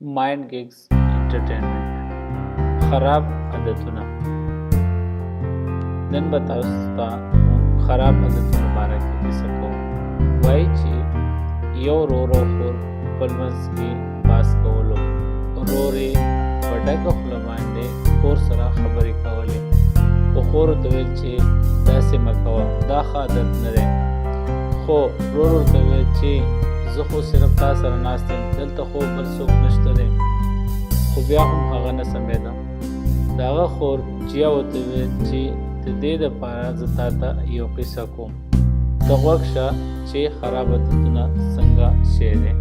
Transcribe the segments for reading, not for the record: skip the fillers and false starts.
ماینډ ګیګز انټرټینمنټ خراب عادتونه. نن به تاسو ته خراب عادتونو باره کې کیسه کوم. وایي چې یو ورور او خور خپل منځ کې بحث کولو. ورور یې په ډکه خوله باندې خور سره خبرې کولې، خو خور ورته ویل چې داسې مه کوه، دا ښه عادت نه دی. خو ورور ورته ویل چې زه خو صرف تا سره ناست یم، دلته خو بل څوک نشته دی. خو بیا هم هغه نه سمېده. د هغه خور جیا ورته ویل چې د دې دپاره زه تا ته یو قصه کوم، ته غوږ شه چې خراب عادتونه څنګه شی دی.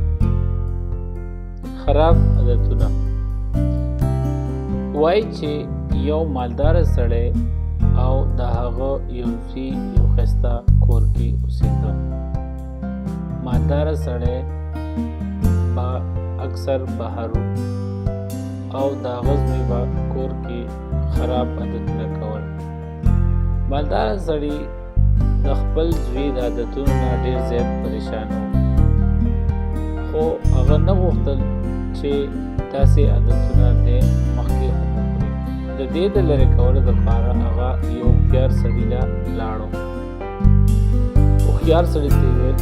خراب عادتونه. وایي چې یو مالداره سړی او د هغه یو زوی یو ښایسته کور کې اوسېده. مالداره سړی به اکثر بهر و او د هغه زوی به کور کې خراب عادتونه کول. مالداره سړي د خپل زوی د عادتونو نه ډېر زیات پریشان و، خو هغه نه غوښتل چې داسې عادتونه دی مخکې وکړي. د دې د لرې کولو دپاره هغه یو هوښیار سړي له لاړو. هوښیار سړي ته یې ویل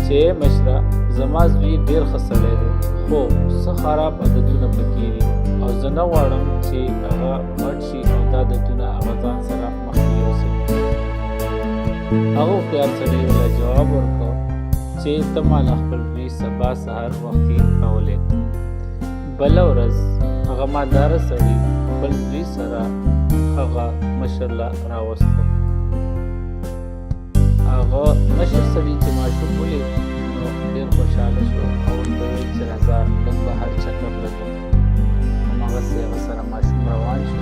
چې مشره، زما زوی ډېر ښه سړی دی، خو څه خراب عادتونه پکې دي او زه نه غواړم چې هغه مړ شي او دا عادتونه هغه ځان سره مخکې یوسي. هغه هوښیار سړي له جواب ورکړ چې ته ما له خپل زوی سبا سهار وختي راولې. بله ورځ هغه مالداره سړي خپل زوی سره هغه مشر له راوسته. هغه مشر سړي چې ماشوم ولید نو ډېر خوشحاله شو او ورته ویل چې راځه لږ بهر چکر لګوو. هماغسې هغه سره ماشوم روان شو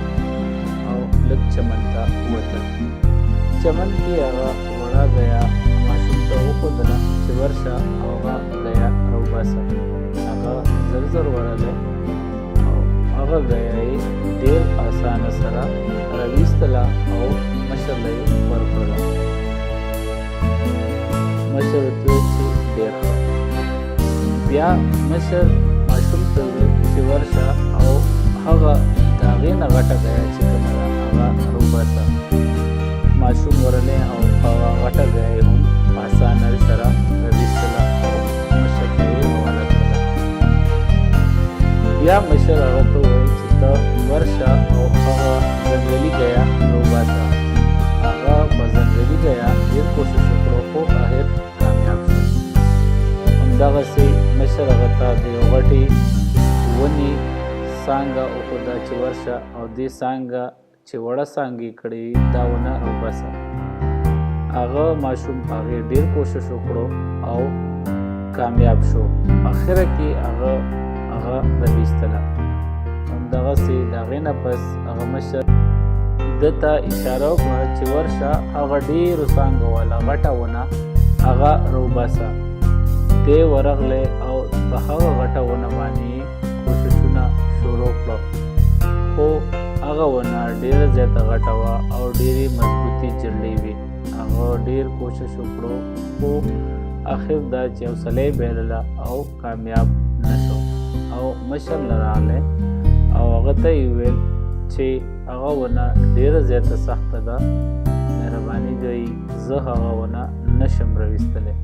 او لږ چمن ته ووتل. چمن کې هغه وړه ګیا ماشوم ته وښودله چې ورشه او هغه ګیا راوباسه. هغه زر زر ورغلی او هغه ګیا یې ډېر په اسانه سره راویستله او مشر له یې ورکړله. مشر ورته ویل چې ډېر ښه. بیا مشر ماشوم ته وویل چې ورشه او هغه د هغې نه غټه ګیا چې کومه ده هغه راوباسه. ماشوم ورغلی او هغه غټه ګیا یې هم په اسانه سره راویستله او مشر ته یې حواله کړله. بیا مشر هغه ته وویل چې ته ورشه او هغه ځنګلي ګیا راوباسه. هغه په ځنګلي ګیا ډېر کوشش وکړو خو آخر کامیاب شو. همدغسې مشر هغه ته د یو غټې ونې څانګه وښوده چې ورشه او دې څانګه چې وړه څانګه یې کړې وي دا ونه راوباسه. هغه ماشوم په هغې ډېر کوشش وکړو او کامیاب شو. اخره کې هغه راویستله. همدغسې د هغې نه پس هغه مشر ده ته اشاره وکړه چې ورشه هغه ډېرو څانګو والا غټه ونه هغه راوباسه. دی ورغلی او په هغه غټه ونه باندې کوششونه شروع کړه، خو هغه ونه ډېره زیاته غټه وه او ډېرې مضبوطې جرړې وې. هغه ډېر کوشش وکړو خو آخر دا چې حوصله یې بایلله او کامیاب نه شو. او مشر له راغلی او هغه ته یې وویل چې هغه ونه ډېره زیاته سخته ده، مهرباني کوئ زه هغه ونه نشم راویستلی.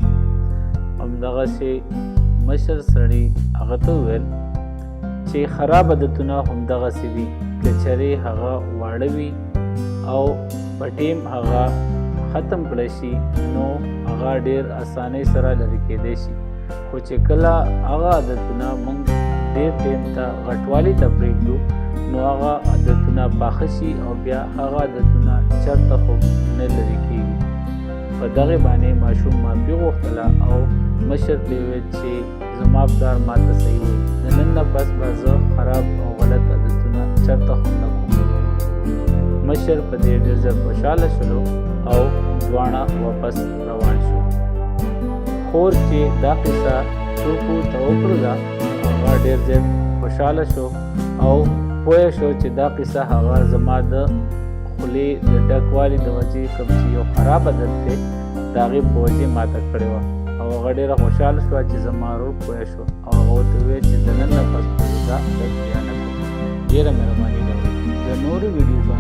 همدغسې مشر سړي هغه ته وویل چې خراب عادتونه همدغسې دي، که چېرې هغه واړه وي او په ټیم هغه ختم کړی شي نو هغه ډېر اسانۍ سره لرې کېدی شي. خو چې کله هغه عادتونه موږ ډېر ټیم ته غټوالي ته پرېږدو نو هغه عادتونه پاخه شي او بیا هغه عادتونه چېرته خو نه لرې کېږي. په دغې باندې ماشوم معافي غوښتله او مشر ته یې ویل چې زما پلار ما ته صحیح وایي، د نن نه پس به زه خراب او غلط عادتونه چېرته خو نه کوم. مشر په دې ډېر زیات خوشحاله شولو او دواړه واپس روان شو. خور چې دا قصه څوکو ته وکړله هغه ډېر زیات خوشحاله شو او پوه شو چې دا قصه هغه زما د خولې د ډکوالي د وجې کوم چې یو خراب عادت دی د هغې په وجې ماته کړې وه. او هغه ډېره خوشحاله شوه چې زما ورور پوه شو او هغه ورته وویل چې د نن نه پس بل ویډیو